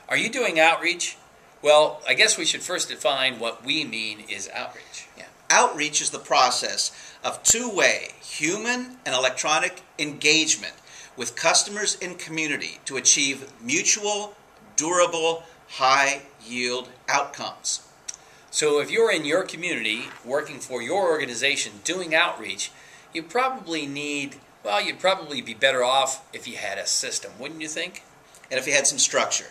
Are you doing outreach? Well, I guess we should first define what we mean is outreach. Yeah. Outreach is the process of two-way human and electronic engagement with customers and community to achieve mutual, durable, high-yield outcomes. So if you're in your community, working for your organization, doing outreach, you probably need, well, you'd probably be better off if you had a system, wouldn't you think? And if you had some structure.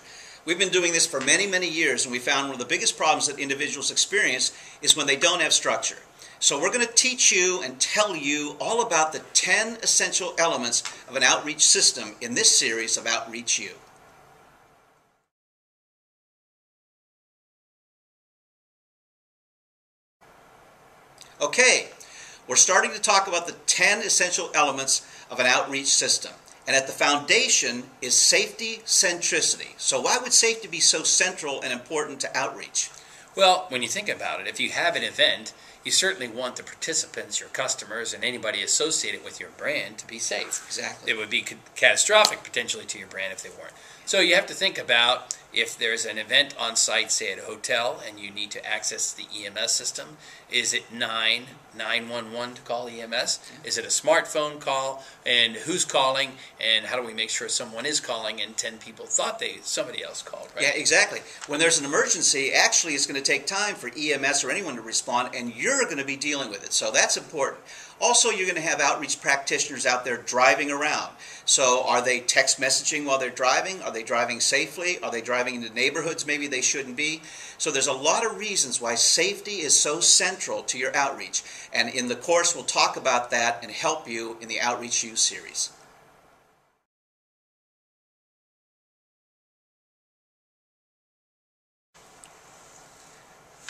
We've been doing this for many, many years, and we found one of the biggest problems that individuals experience is when they don't have structure. So we're going to teach you and tell you all about the 10 essential elements of an outreach system in this series of OutreachU. Okay, we're starting to talk about the 10 essential elements of an outreach system. And at the foundation is safety centricity. So why would safety be so central and important to outreach? Well, when you think about it, if you have an event, you certainly want the participants, your customers, and anybody associated with your brand to be safe. Exactly. It would be catastrophic potentially to your brand if they weren't. So you have to think about if there's an event on site, say at a hotel, and you need to access the EMS system, is it 911 to call EMS? Is it a smartphone call? And who's calling? And how do we make sure someone is calling and 10 people thought somebody else called, right? Yeah, exactly. When there's an emergency, actually it's going to take time for EMS or anyone to respond, and you're going to be dealing with it. So that's important. Also, you're going to have outreach practitioners out there driving around. So are they text messaging while they're driving? Are they driving safely? Are they driving into neighborhoods maybe they shouldn't be? So there's a lot of reasons why safety is so central to your outreach. And in the course, we'll talk about that and help you in the OutreachU series.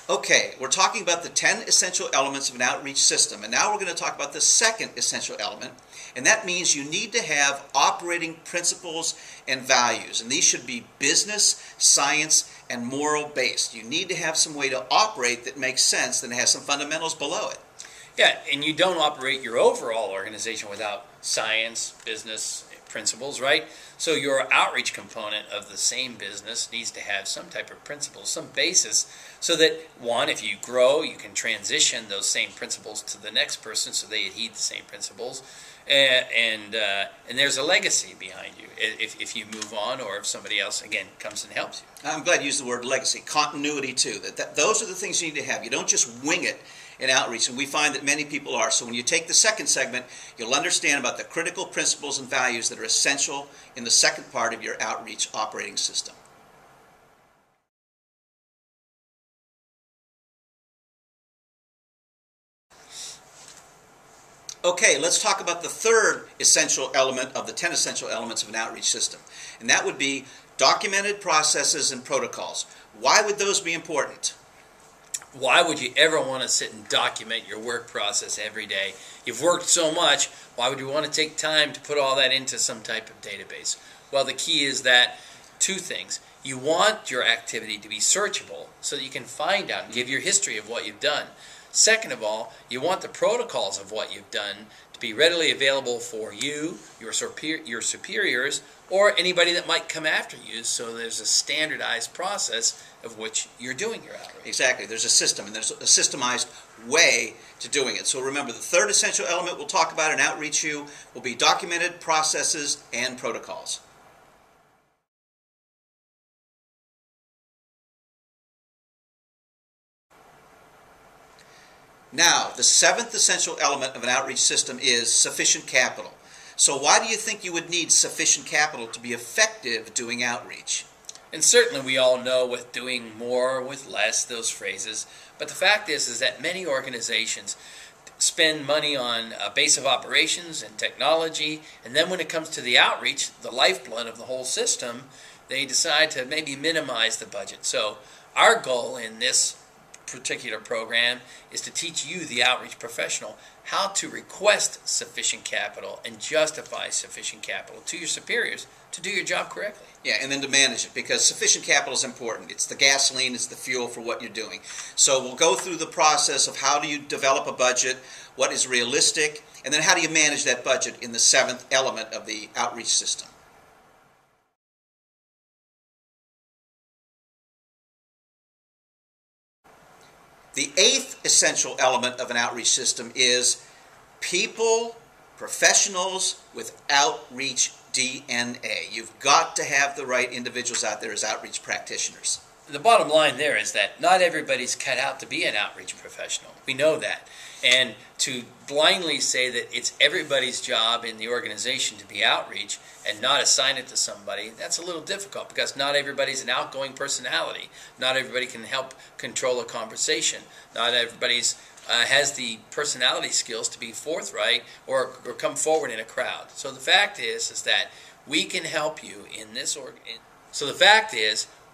Okay, we're talking about the 10 essential elements of an outreach system, and now we're going to talk about the second essential element, and that means you need to have operating principles and values, and these should be business, science, and moral based. You need to have some way to operate that makes sense and has some fundamentals below it. Yeah, and you don't operate your overall organization without science, business, principles, right? So your outreach component of the same business needs to have some type of principles, some basis, so that, one, if you grow, you can transition those same principles to the next person so they adhere to the same principles, and there's a legacy behind you if you move on or if somebody else, again, comes and helps you. I'm glad you used the word legacy. Continuity, too. Those are the things you need to have. You don't just wing it in outreach, and we find that many people are. So when you take the second segment, you'll understand about the critical principles and values that are essential in the second part of your outreach operating system. Okay, let's talk about the third essential element of the 10 essential elements of an outreach system, and that would be documented processes and protocols. Why would those be important? Why would you ever want to sit and document your work process every day? You've worked so much, why would you want to take time to put all that into some type of database? Well, the key is that two things. You want your activity to be searchable so that you can find out and give your history of what you've done. Second of all, you want the protocols of what you've done to be readily available for you, your superiors, or anybody that might come after you, so there's a standardized process of which you're doing your outreach. Exactly. There's a system, and there's a systemized way to doing it. So remember, the third essential element we'll talk about in OutreachU will be documented processes and protocols. Now, the seventh essential element of an outreach system is sufficient capital. So why do you think you would need sufficient capital to be effective doing outreach? And certainly we all know with doing more with less, those phrases. But the fact is that many organizations spend money on a base of operations and technology, and then when it comes to the outreach, the lifeblood of the whole system, they decide to maybe minimize the budget. So our goal in this particular program is to teach you, the outreach professional, how to request sufficient capital and justify sufficient capital to your superiors to do your job correctly. Yeah, and then to manage it, because sufficient capital is important. It's the gasoline, it's the fuel for what you're doing. So we'll go through the process of how do you develop a budget, what is realistic, and then how do you manage that budget in the seventh element of the outreach system. The eighth essential element of an outreach system is people, professionals with outreach DNA. You've got to have the right individuals out there as outreach practitioners. The bottom line there is that not everybody's cut out to be an outreach professional. We know that. And to blindly say that it's everybody's job in the organization to be outreach and not assign it to somebody, that's a little difficult because not everybody's an outgoing personality. Not everybody can help control a conversation. Not everybody's has the personality skills to be forthright or come forward in a crowd. So the fact is that we can help you in this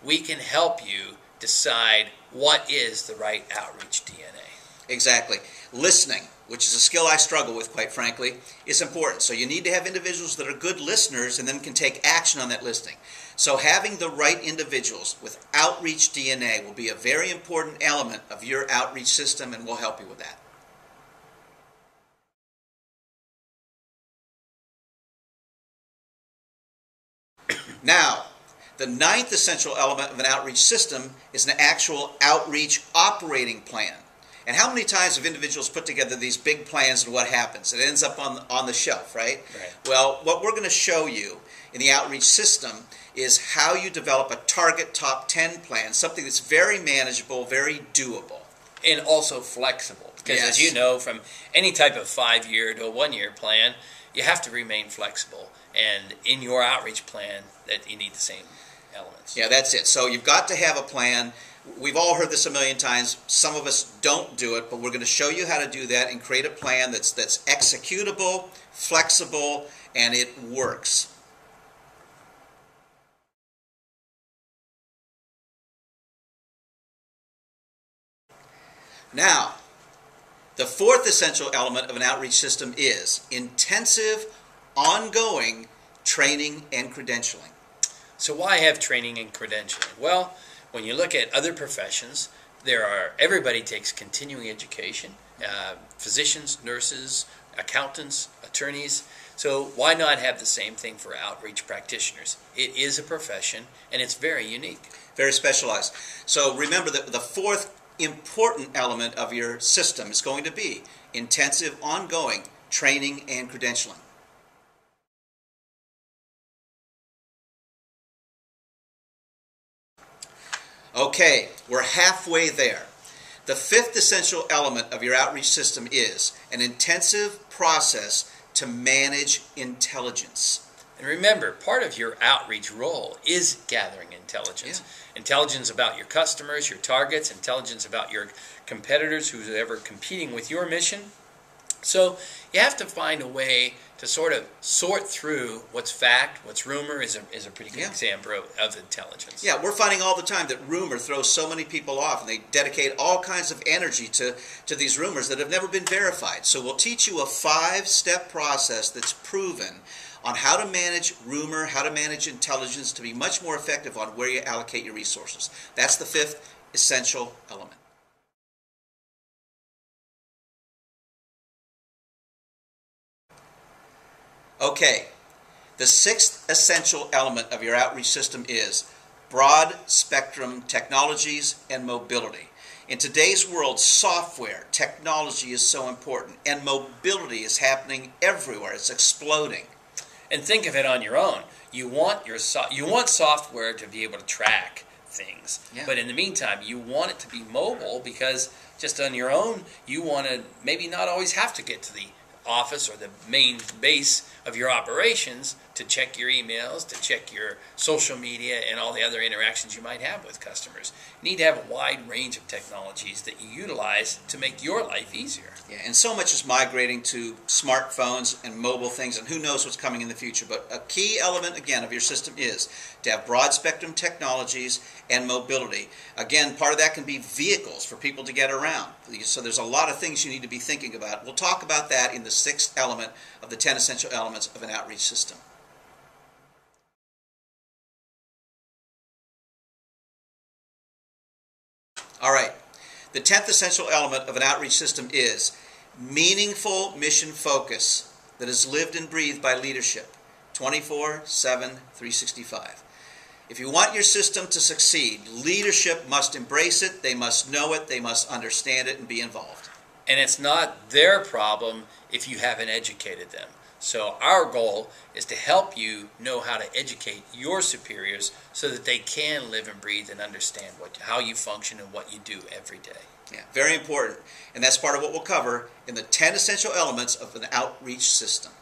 we can help you decide what is the right outreach DNA. Exactly. Listening, which is a skill I struggle with, quite frankly, is important. So you need to have individuals that are good listeners and then can take action on that listening. So having the right individuals with outreach DNA will be a very important element of your outreach system, and we'll help you with that. Now, the ninth essential element of an outreach system is an actual outreach operating plan. And how many times have individuals put together these big plans and what happens? It ends up on the shelf, right? Well, what we're going to show you in the outreach system is how you develop a target top 10 plan, something that's very manageable, very doable. And also flexible. Because as you know, from any type of 5-year to a 1-year plan, you have to remain flexible. And in your outreach plan, that you need the same elements. Yeah, that's it. So you've got to have a plan. We've all heard this a million times. Some of us don't do it, but we're going to show you how to do that and create a plan that's executable, flexible, and it works. Now, the fourth essential element of an outreach system is intensive, ongoing training and credentialing. So why have training and credentialing? Well, when you look at other professions, everybody takes continuing education, physicians, nurses, accountants, attorneys. So why not have the same thing for outreach practitioners? It is a profession, and it's very unique. Very specialized. So remember that the fourth important element of your system is going to be intensive, ongoing training and credentialing. Okay, we're halfway there. The fifth essential element of your outreach system is an intensive process to manage intelligence. And remember, part of your outreach role is gathering intelligence. Yeah. Intelligence about your customers, your targets, intelligence about your competitors, who's ever competing with your mission. So you have to find a way to sort of sort through what's fact, what's rumor is a pretty good example of intelligence. Yeah, we're finding all the time that rumor throws so many people off, and they dedicate all kinds of energy to these rumors that have never been verified. So we'll teach you a 5-step process that's proven on how to manage rumor, how to manage intelligence to be much more effective on where you allocate your resources. That's the fifth essential element. Okay, the sixth essential element of your outreach system is broad spectrum technologies and mobility. In today's world, software, technology is so important, and mobility is happening everywhere. It's exploding. And think of it on your own. You want software to be able to track things, but in the meantime, you want it to be mobile because just on your own, you want to maybe not always have to get to the office or the main base of your operations to check your emails, to check your social media, and all the other interactions you might have with customers. You need to have a wide range of technologies that you utilize to make your life easier. Yeah, and so much is migrating to smartphones and mobile things, and who knows what's coming in the future. But a key element, again, of your system is to have broad spectrum technologies and mobility. Again, part of that can be vehicles for people to get around. So there's a lot of things you need to be thinking about. We'll talk about that in the sixth element of the 10 essential elements of an outreach system. All right, the 10th essential element of an outreach system is meaningful mission focus that is lived and breathed by leadership 24/7, 365. If you want your system to succeed, leadership must embrace it, they must know it, they must understand it and be involved. And it's not their problem if you haven't educated them. So our goal is to help you know how to educate your superiors so that they can live and breathe and understand how you function and what you do every day. Yeah, very important. And that's part of what we'll cover in the 10 essential elements of an outreach system.